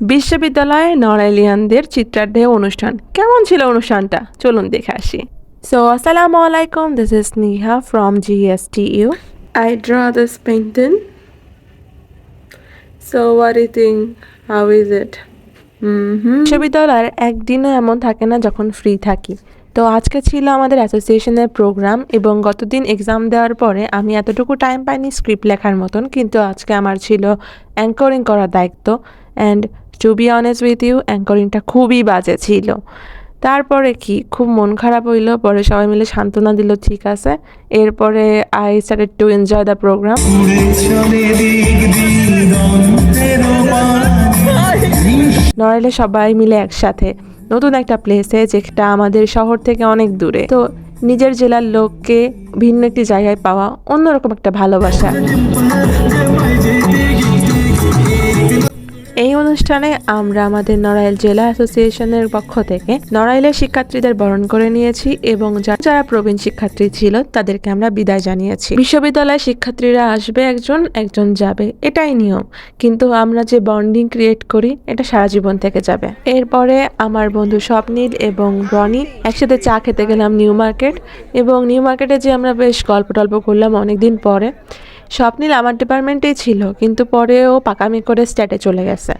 বিশ্ববিদ্যালয়ে নড়াইলিয়ানদের চিত্রাধ্যেয় অনুষ্ঠান কেমন ছিল অনুষ্ঠানটা চলুন দেখে আসি। So assalamu alaikum, this is Neha from GSTU. I draw this painting. So what do you think? How is it? বিশ্ববিদ্যালয়ের একদিনও এমন থাকে না যখন ফ্রি থাকি। তো আজকে ছিল আমাদের অ্যাসোসিয়েশনের প্রোগ্রাম এবং গতদিন এক্সাম দেওয়ার পরে আমি এতটুকু টাইম পাইনি স্ক্রিপ্ট লেখার মতন, কিন্তু আজকে আমার ছিল অ্যাঙ্করিং করার দায়িত্ব। And to be honest with you, অ্যাঙ্করিংটা খুবই বাজে ছিল। তারপরে কি খুব মন খারাপ হইলো, পরে সবাই মিলে সান্ত্বনা দিল, ঠিক আছে। এরপরে I started to enjoy the program. নড়াইলে সবাই মিলে একসাথে নতুন একটা প্লেসে, যেটা আমাদের শহর থেকে অনেক দূরে। তো নিজের জেলার লোককে ভিন্ন একটি জায়গায় পাওয়া অন্যরকম একটা ভালোবাসা। এই অনুষ্ঠানে আমরা আমাদের নড়াইল জেলা অ্যাসোসিয়েশনের পক্ষ থেকে নড়াইলের শিক্ষার্থীদের বরণ করে নিয়েছি এবং যারা প্রবীণ শিক্ষার্থী ছিল তাদেরকে আমরা বিদায় জানিয়েছি। বিশ্ববিদ্যালয়ের শিক্ষার্থীরা আসবে, একজন যাবে, এটাই নিয়ম, কিন্তু আমরা যে বন্ডিং ক্রিয়েট করি এটা সারা জীবন থেকে যাবে। এরপরে আমার বন্ধু স্বপ্নীল এবং রনি একসাথে চা খেতে গেলাম নিউ মার্কেট, এবং নিউ মার্কেটে যে আমরা বেশ গল্প টল্প করলাম অনেকদিন পরে। স্বপ্নীল আমার ডিপার্টমেন্টেই ছিল, কিন্তু পরেও পাকামি করে স্ট্যাটে চলে গেছে।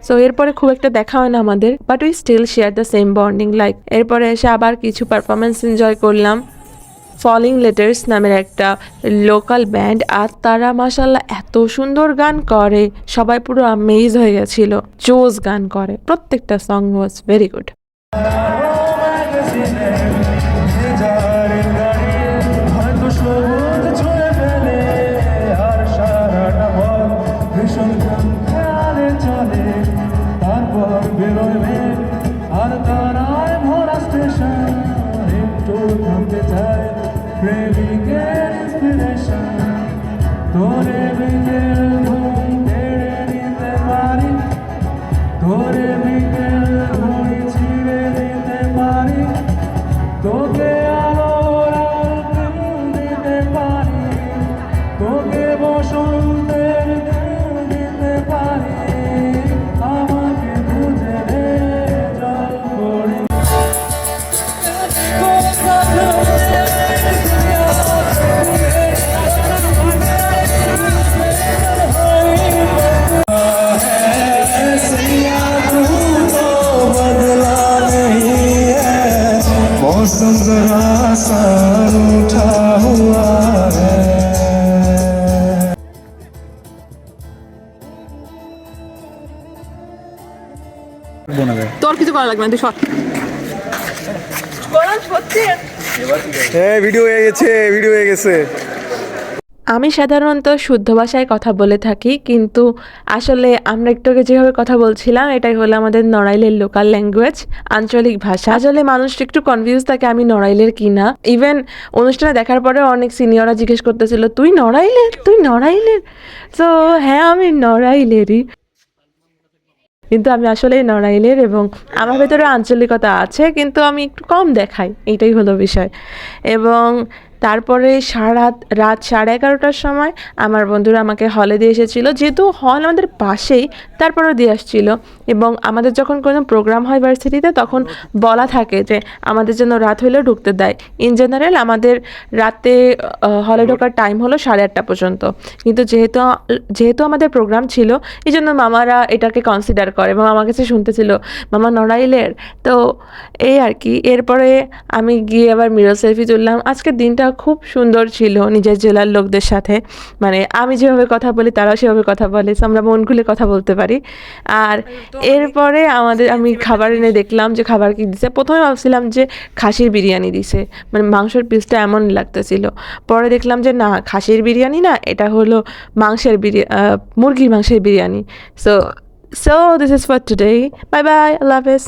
সো এরপরে খুব একটা দেখা হয় না আমাদের, but we still share the same bonding like. এরপরে এসে আবার কিছু পারফরমেন্স এনজয় করলাম। ফলিং লেটার্স নামের একটা লোকাল ব্যান্ড, আর তারা মাশাল্লাহ এত সুন্দর গান করে, সবাই পুরো আমেজ হয়ে গেছিল। জোস গান করে, প্রত্যেকটা সং ওয়াজ ভেরি গুড। তোর কিছু করা লাগবে না, তুই সব ভিডিও হয়ে গেছে। আমি সাধারণত শুদ্ধ ভাষায় কথা বলে থাকি, কিন্তু আসলে আমরা একটু আগে যেভাবে কথা বলছিলাম এটাই হলো আমাদের নড়াইলের লোকাল ল্যাঙ্গুয়েজ, আঞ্চলিক ভাষা। আসলে মানুষ একটু কনফিউজ থাকে আমি নড়াইলের কিনা। ইভেন অনুষ্ঠানে দেখার পরে অনেক সিনিয়ররা জিজ্ঞেস করতেছিল, তুই নড়াইলের? তো হ্যাঁ, আমি নড়াইলেরই, কিন্তু আমি আসলে নড়াইলের, এবং আমার ভেতরে আঞ্চলিকতা আছে, কিন্তু আমি একটু কম দেখাই, এইটাই হলো বিষয়। এবং তারপরে রাত 11:30টার সময় আমার বন্ধুরা আমাকে হলে দিয়ে এসেছিলো, যেহেতু হল আমাদের পাশেই, তারপরেও দিয়ে আসছিল। এবং আমাদের যখন কোনো প্রোগ্রাম হয় ভার্সিটিতে তখন বলা থাকে যে আমাদের জন্য রাত হলেও ঢুকতে দেয়। ইন জেনারেল আমাদের রাতে হলে ঢোকার টাইম হলো 8:30 পর্যন্ত, কিন্তু যেহেতু আমাদের প্রোগ্রাম ছিল এই জন্য মামারা এটাকে কনসিডার করে, এবং আমার কাছে শুনতেছিল মামা নড়াইলের। তো এই আর কি। এরপরে আমি গিয়ে আবার মিরর সেলফি তুললাম। আজকের দিনটা খুব সুন্দর ছিল নিজের জেলার লোকদের সাথে, মানে আমি যেভাবে কথা বলি তারাও সেভাবে কথা বলে, আমরা মন খুলে কথা বলতে পারি। আর এরপরে আমি খাবার এনে দেখলাম যে খাবার কি দিছে। প্রথমে ভাবছিলাম যে খাসির বিরিয়ানি দিছে, মানে মাংসের পিসটা এমন লাগতেছিল। পরে দেখলাম যে না, খাসির বিরিয়ানি না, এটা হলো মুরগির মাংসের biryani. So this is for today. Bye bye. Allah Hafiz.